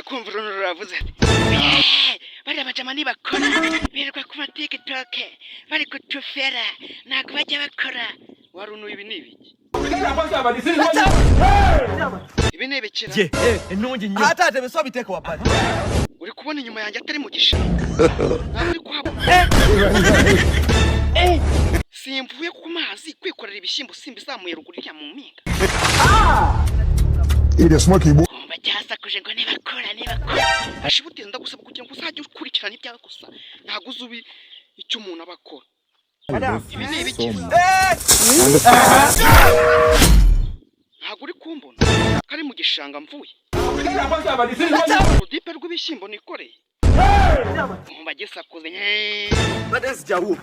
ngiye kumva uruntu ruravuze bariya bajama nibakora birirwa ku TikTok bari kutufera ntabwo bajya bakora warunu ibi ni ibiki ibi ni ibikira ntungi nyuma hatate beso biteka wapati uri kubona inyuma yanjye atari mu gishanga ntabwo uri kuhabona simvuye ku mazi kwikorera ibishyimbo simbizamuye ruguru ya mu mpinga Iri smoky boy. Bacyasakuje ngo nibakora ashibutse ndagusaba kugira ngo uzajye ukurikirana ibyawe gusa ntago uzubi icyo umuntu abakora ibi ni ibiki ntago uri kumbona kari mu gishanga mvuye udipe rw'ibishyimbo nikoreye bagisakuze badezi jawu